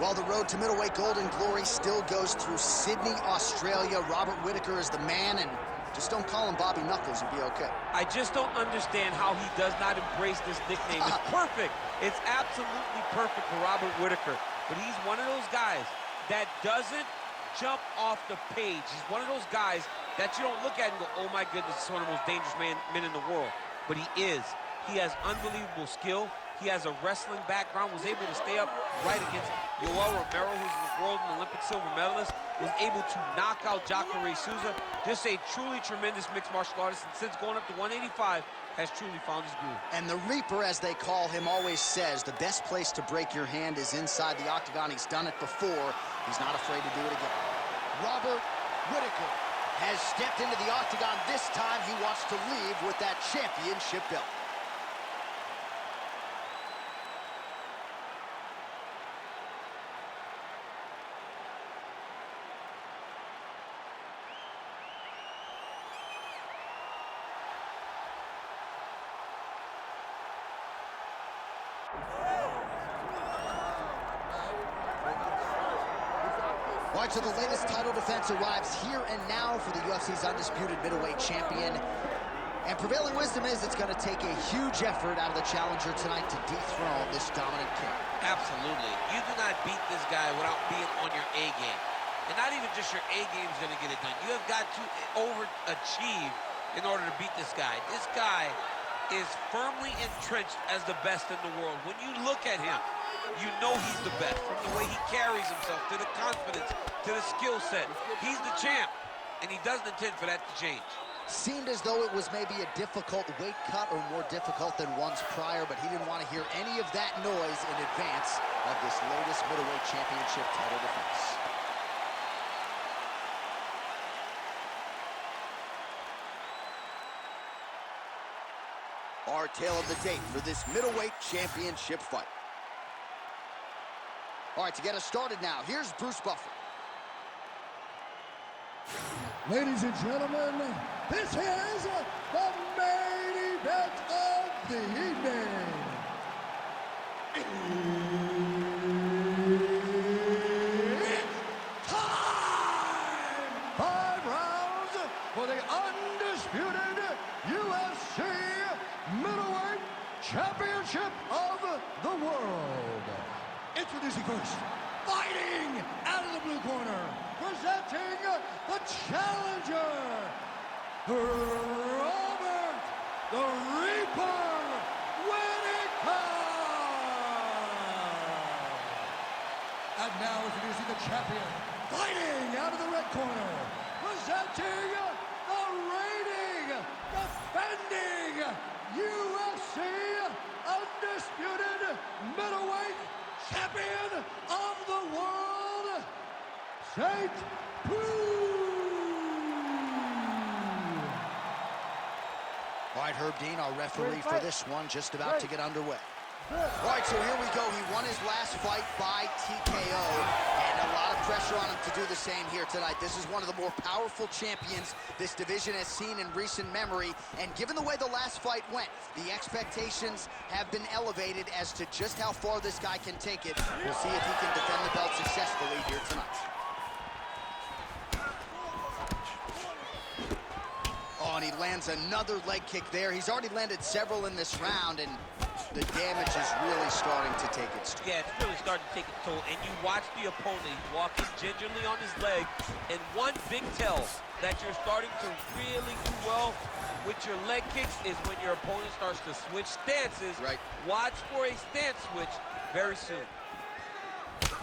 Well, the road to middleweight golden glory still goes through Sydney, Australia. Robert Whittaker is the man, and just don't call him Bobby Knuckles and be okay. I just don't understand how he does not embrace this nickname. It's perfect. It's absolutely perfect for Robert Whittaker. But he's one of those guys that doesn't jump off the page. He's one of those guys that you don't look at and go, oh my goodness, this is one of the most dangerous men in the world. But he is. He has unbelievable skill. He has a wrestling background, was able to stay up right against Yoel Romero, who's a world and Olympic silver medalist, was able to knock out Jacare Souza. Just a truly tremendous mixed martial artist, and since going up to 185, has truly found his groove. And the Reaper, as they call him, always says the best place to break your hand is inside the octagon. He's done it before. He's not afraid to do it again. Robert Whittaker has stepped into the octagon. This time he wants to leave with that championship belt. All right, so the latest title defense arrives here and now for the UFC's undisputed middleweight champion. And prevailing wisdom is it's going to take a huge effort out of the challenger tonight to dethrone this dominant king. Absolutely. You do not beat this guy without being on your A game. And not even just your A game is going to get it done. You have got to overachieve in order to beat this guy. This guy is firmly entrenched as the best in the world. When you look at him, you know he's the best. From the way he carries himself, to the confidence, to the skill set. He's the champ, and he doesn't intend for that to change. Seemed as though it was maybe a difficult weight cut or more difficult than once prior, but he didn't want to hear any of that noise in advance of this latest middleweight championship title defense. Our tale of the tape for this middleweight championship fight. All right, to get us started now, here's Bruce Buffer. Ladies and gentlemen, this is the main event of the evening. It's time! 5 rounds for the undisputed UFC middleweight championship of the world. Introducing first, fighting out of the blue corner, presenting the challenger, Robert the Reaper Whittaker. And now introducing the champion, fighting out of the red corner, presenting the reigning, defending UFC undisputed middleweight champion of the world, St. All right, Herb Dean, our referee for this one, just about to get underway. All right, so here we go. He won his last fight by TKO, and a lot of pressure on him to do the same here tonight. This is one of the more powerful champions this division has seen in recent memory, and given the way the last fight went, the expectations have been elevated as to just how far this guy can take it. We'll see if he can defend the belt successfully here tonight. Oh, and he lands another leg kick there. He's already landed several in this round, and the damage is really starting to take its toll. Yeah, it's really starting to take its toll. And you watch the opponent, he's walking gingerly on his leg. And one big tell that you're starting to really do well with your leg kicks is when your opponent starts to switch stances. Right. Watch for a stance switch very soon.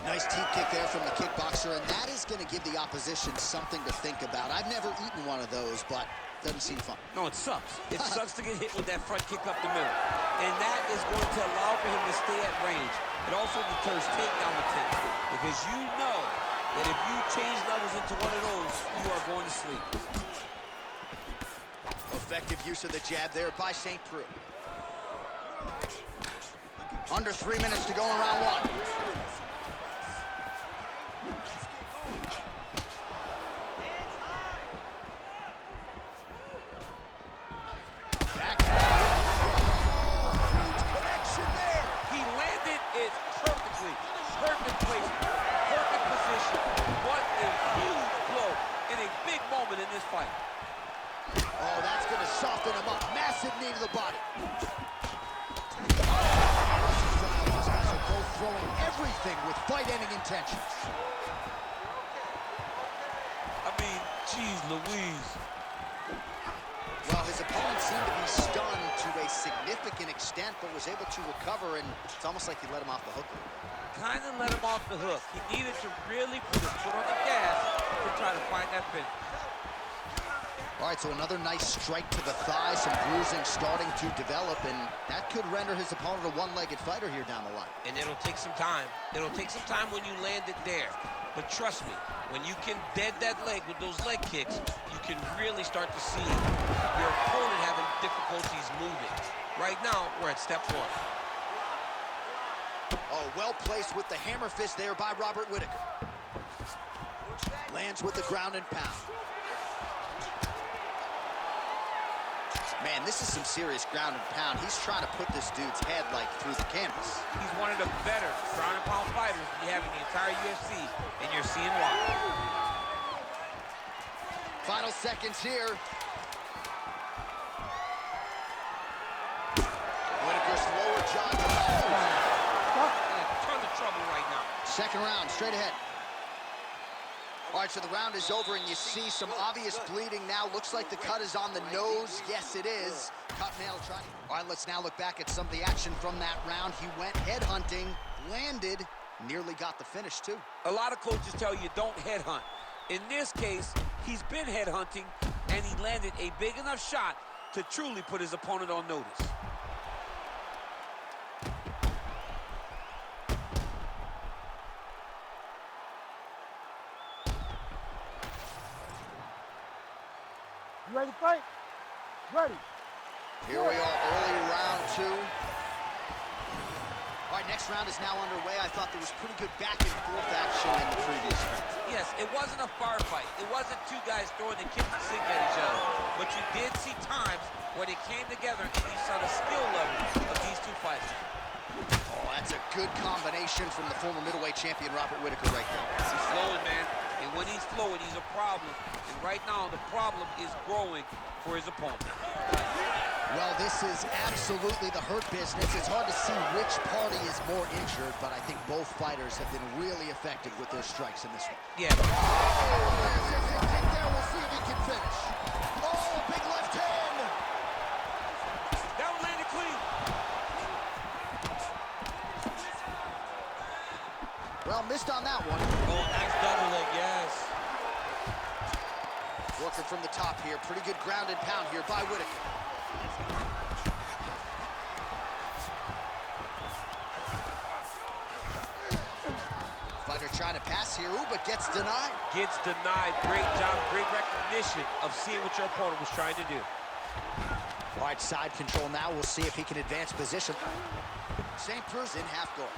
Nice teep kick there from the kickboxer, and that is going to give the opposition something to think about. I've never eaten one of those, but doesn't seem fun. No, it sucks. It sucks to get hit with that front kick up the middle. And that is going to allow for him to stay at range. It also deters takedown attempts, because you know that if you change levels into one of those, you are going to sleep. Effective use of the jab there by St. Preux. Under 3 minutes to go in round one. Perfect placement, perfect position. What a huge blow in a big moment in this fight. Oh, that's going to soften him up. Massive knee to the body. These guys are both throwing everything with fight-ending intentions. I mean, geez Louise. Well, his opponent seemed to be stunned to a significant extent, but was able to recover, and it's almost like he let him off the hook. Kind of let him off the hook. He needed to really put his foot on the gas to try to find that finish. All right, so another nice strike to the thigh, some bruising starting to develop, and that could render his opponent a one-legged fighter here down the line. And it'll take some time. It'll take some time when you land it there. But trust me, when you can dead that leg with those leg kicks, you can really start to see your opponent having difficulties moving. Right now, we're at step one. Oh, well placed with the hammer fist there by Robert Whitaker. Lands with the ground and pound. Man, this is some serious ground and pound. He's trying to put this dude's head, like, through the canvas. He's one of the better ground and pound fighters you have in the entire UFC, and you're seeing why. Final seconds here. Whitaker's lower jaw. In a ton of trouble right now. Second round, straight ahead. All right, so the round is over, and you see some obvious bleeding now. Looks like the cut is on the nose. Yes, it is. Cut nail trying. All right, let's now look back at some of the action from that round. He went headhunting, landed, nearly got the finish, too. A lot of coaches tell you don't headhunt. In this case, he's been headhunting, and he landed a big enough shot to truly put his opponent on notice. You ready to fight? Ready. Here we are, early round two. All right, next round is now underway. I thought there was pretty good back and forth action in the previous round. Yes, it wasn't a fire fight. It wasn't two guys throwing the kitchen sink at each other. But you did see times where they came together and you saw the skill level of these two fighters. Oh, that's a good combination from the former middleweight champion, Robert Whitaker, right there. He's flowing, man. And when he's flowing, he's a problem. And right now, the problem is growing for his opponent. Well, this is absolutely the hurt business. It's hard to see which party is more injured, but I think both fighters have been really effective with their strikes in this one. Yeah. Oh, there's a big kick there. We'll see if he can finish. Oh, big left hand. That one landed clean. Well, missed on that one. Oh, nice double leg, yes. Working from the top here. Pretty good ground and pound here by Whitaker. Fighter trying to pass here, ooh, but gets denied. Gets denied. Great job, great recognition of seeing what your opponent was trying to do. All right, side control now. We'll see if he can advance position. St. Cruz in half guard.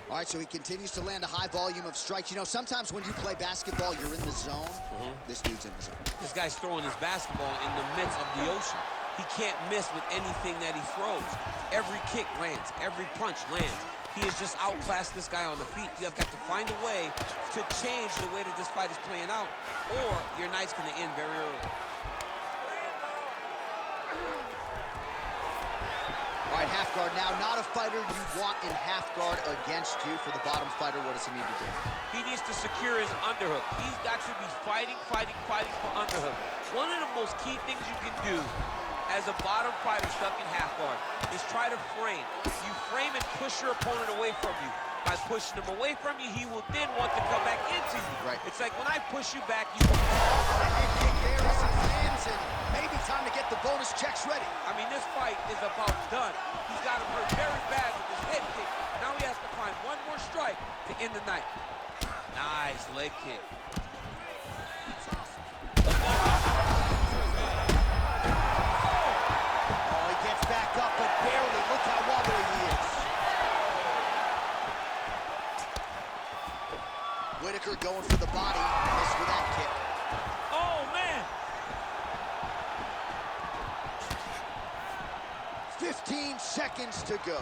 All right, so he continues to land a high volume of strikes. You know, sometimes when you play basketball, you're in the zone. This dude's in the zone. This guy's throwing his basketball in the midst of the ocean. He can't miss with anything that he throws. Every kick lands. Every punch lands. He has just outclassed this guy on the feet. You have got to find a way to change the way that this fight is playing out, or your night's going to end very early. All right, half guard now. Not a fighter you want in half guard against you. For the bottom fighter, what does he need to do? He needs to secure his underhook. He's got to be fighting for underhook. One of the most key things you can do as a bottom fighter stuck in half guard is try to frame. You frame and push your opponent away from you. By pushing him away from you, he will then want to come back into you. Right. It's like when I push you back, you... The head kick there as he lands, and maybe time to get the bonus checks ready. I mean, this fight is about done. He's got him hurt very bad with his head kick. Now he has to find one more strike to end the night. Nice leg kick. Oh, he gets back up, but barely. Look how wobbly he is. Whitaker going for the body. Missed with that kick. Oh, man. 15 seconds to go.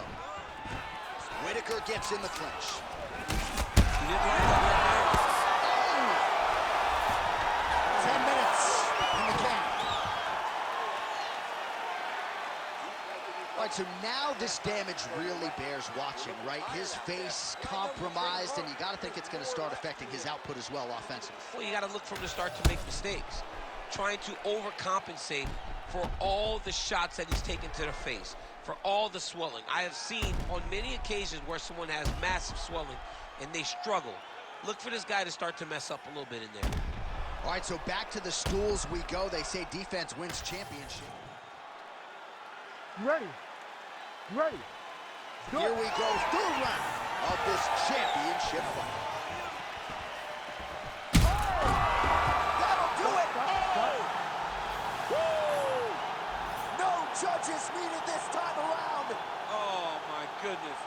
Whitaker gets in the clinch. He didn't like that right there. 10 minutes in the can. All right, so now this damage really bears watching, right? His face compromised, and you got to think it's going to start affecting his output as well offensively. Well, you got to look from the start to make mistakes. Trying to overcompensate for all the shots that he's taken to the face, for all the swelling. I have seen on many occasions where someone has massive swelling and they struggle. Look for this guy to start to mess up a little bit in there. All right, so back to the stools we go. They say defense wins championship. You ready? You ready? Here we go, third round of this championship fight. That'll do it! Woo! No judges needed this time around. Oh, my goodness.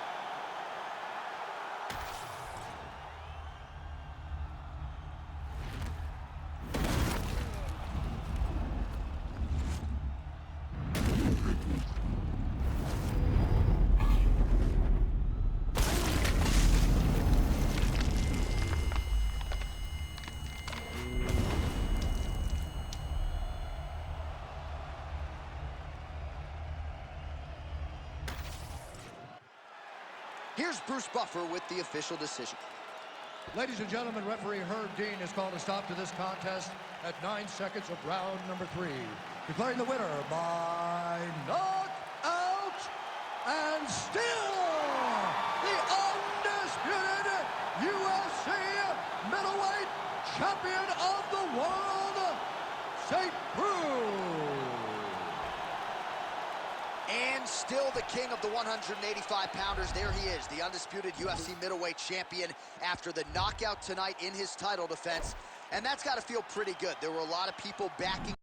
Here's Bruce Buffer with the official decision. Ladies and gentlemen, referee Herb Dean has called a stop to this contest at 9 seconds of round number 3. Declaring the winner by knockout and still the undisputed UFC middleweight champion of the world, St. Bruce. And still the king of the 185-pounders. There he is, the undisputed UFC middleweight champion after the knockout tonight in his title defense. And that's got to feel pretty good. There were a lot of people backing